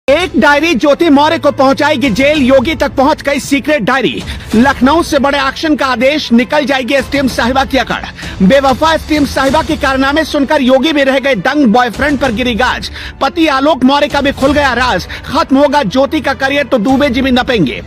एक डायरी ज्योति मौर्य को पहुंचाएगी जेल, योगी तक पहुंच गई सीक्रेट डायरी। लखनऊ से बड़े एक्शन का आदेश, निकल जाएगी एसडीएम साहिबा की अकड़। बेवफा एसडीएम साहिबा के कारनामे सुनकर योगी भी रह गए दंग, बॉयफ्रेंड पर गिरी गाज। पति आलोक मौर्य का भी खुल गया राज, खत्म होगा ज्योति का करियर तो दुबे जी भी नपेंगे।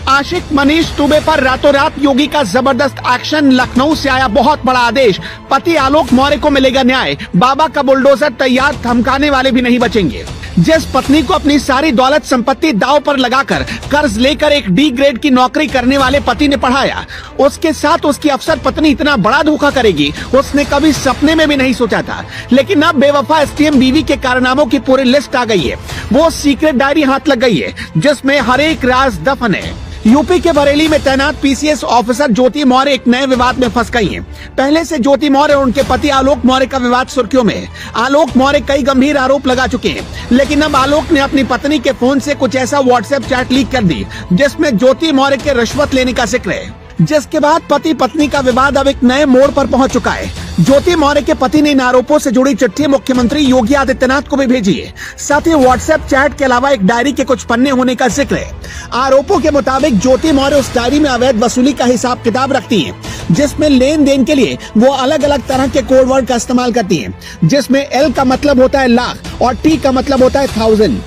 आशिक मनीष दुबे पर रातों रात योगी का जबरदस्त एक्शन, लखनऊ से आया बहुत बड़ा आदेश। पति आलोक मौर्य को मिलेगा न्याय, बाबा का बुलडोजर तैयार, धमकाने वाले भी नहीं बचेंगे। जिस पत्नी को अपनी सारी दौलत संपत्ति दांव पर लगाकर कर्ज लेकर एक डी ग्रेड की नौकरी करने वाले पति ने पढ़ाया, उसके साथ उसकी अफसर पत्नी इतना बड़ा धोखा करेगी उसने कभी सपने में भी नहीं सोचा था। लेकिन अब बेवफा एसडीएम बीवी के कारनामों की पूरी लिस्ट आ गई है। वो सीक्रेट डायरी हाथ लग गई है जिसमें हर एक राज दफन है। यूपी के बरेली में तैनात पीसीएस ऑफिसर ज्योति मौर्य एक नए विवाद में फंस गई हैं। पहले से ज्योति मौर्य और उनके पति आलोक मौर्य का विवाद सुर्खियों में है। आलोक मौर्य कई गंभीर आरोप लगा चुके हैं, लेकिन अब आलोक ने अपनी पत्नी के फोन से कुछ ऐसा व्हाट्सएप चैट लीक कर दी जिसमें ज्योति मौर्य के रिश्वत लेने का जिक्र है, जिसके बाद पति पत्नी का विवाद अब एक नए मोड़ पर पहुंच चुका है। ज्योति मौर्य के पति ने इन आरोपों से जुड़ी चिट्ठी मुख्यमंत्री योगी आदित्यनाथ को भी भेजी है। साथ ही व्हाट्सएप चैट के अलावा एक डायरी के कुछ पन्ने होने का जिक्र है। आरोपों के मुताबिक ज्योति मौर्य उस डायरी में अवैध वसूली का हिसाब किताब रखती हैं, जिसमें लेन देन के लिए वो अलग अलग तरह के कोड वर्ड का इस्तेमाल करती हैं, जिसमें एल का मतलब होता है लाख और टी का मतलब होता है 1000।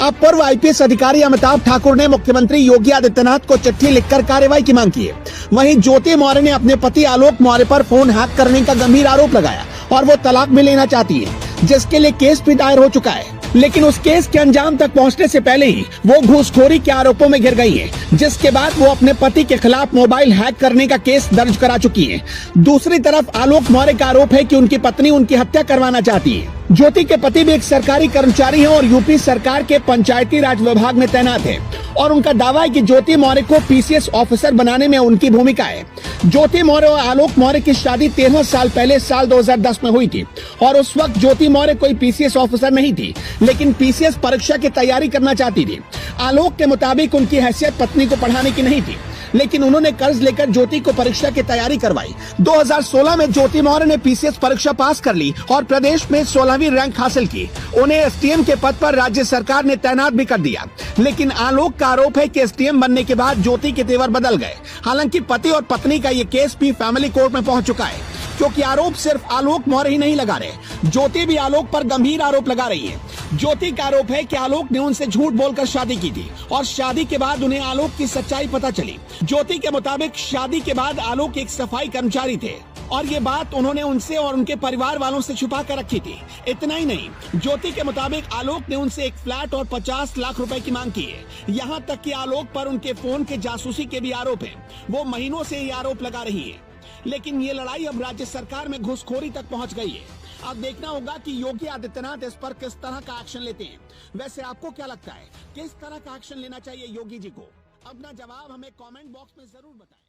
अब पूर्व आईपीएस अधिकारी अमिताभ ठाकुर ने मुख्यमंत्री योगी आदित्यनाथ को चिट्ठी लिखकर कार्रवाई की मांग की है। वहीं ज्योति मौर्य ने अपने पति आलोक मौर्य पर फोन हैक करने का गंभीर आरोप लगाया और वो तलाक भी लेना चाहती है, जिसके लिए केस भी दायर हो चुका है। लेकिन उस केस के अंजाम तक पहुंचने से पहले ही वो घूसखोरी के आरोपों में घिर गई है, जिसके बाद वो अपने पति के खिलाफ मोबाइल हैक करने का केस दर्ज करा चुकी है। दूसरी तरफ आलोक मौर्य का आरोप है कि उनकी पत्नी उनकी हत्या करवाना चाहती है। ज्योति के पति भी एक सरकारी कर्मचारी हैं और यूपी सरकार के पंचायती राज विभाग में तैनात है और उनका दावा है कि ज्योति मौर्य को पीसीएस ऑफिसर बनाने में उनकी भूमिका है। ज्योति मौर्य और आलोक मौर्य की शादी 13 साल पहले साल 2010 में हुई थी और उस वक्त ज्योति मौर्य कोई पीसीएस ऑफिसर नहीं थी, लेकिन पीसीएस परीक्षा की तैयारी करना चाहती थी। आलोक के मुताबिक उनकी हैसियत पत्नी को पढ़ाने की नहीं थी, लेकिन उन्होंने कर्ज लेकर ज्योति को परीक्षा की तैयारी करवाई। 2016 में ज्योति मौर्य ने पीसीएस परीक्षा पास कर ली और प्रदेश में 16वीं रैंक हासिल की। उन्हें एसडीएम के पद पर राज्य सरकार ने तैनात भी कर दिया। लेकिन आलोक का आरोप है कि एसडीएम बनने के बाद ज्योति के तेवर बदल गए। हालांकि पति और पत्नी का ये केस भी फैमिली कोर्ट में पहुंच चुका है, क्योंकि आरोप सिर्फ आलोक मौर्य ही नहीं लगा रहे, ज्योति भी आलोक पर गंभीर आरोप लगा रही है। ज्योति का आरोप है कि आलोक ने उनसे झूठ बोलकर शादी की थी और शादी के बाद उन्हें आलोक की सच्चाई पता चली। ज्योति के मुताबिक शादी के बाद आलोक एक सफाई कर्मचारी थे और ये बात उन्होंने उनसे और उनके परिवार वालों से छुपा कर रखी थी। इतना ही नहीं, ज्योति के मुताबिक आलोक ने उनसे एक फ्लैट और 50 लाख रुपए की मांग की है। यहाँ तक कि आलोक पर उनके फोन के जासूसी के भी आरोप है। वो महीनों से ये आरोप लगा रही है, लेकिन ये लड़ाई अब राज्य सरकार में घुसखोरी तक पहुंच गई है। अब देखना होगा कि योगी आदित्यनाथ इस पर किस तरह का एक्शन लेते हैं। वैसे आपको क्या लगता है, किस तरह का एक्शन लेना चाहिए योगी जी को? अपना जवाब हमें कमेंट बॉक्स में जरूर बताएं।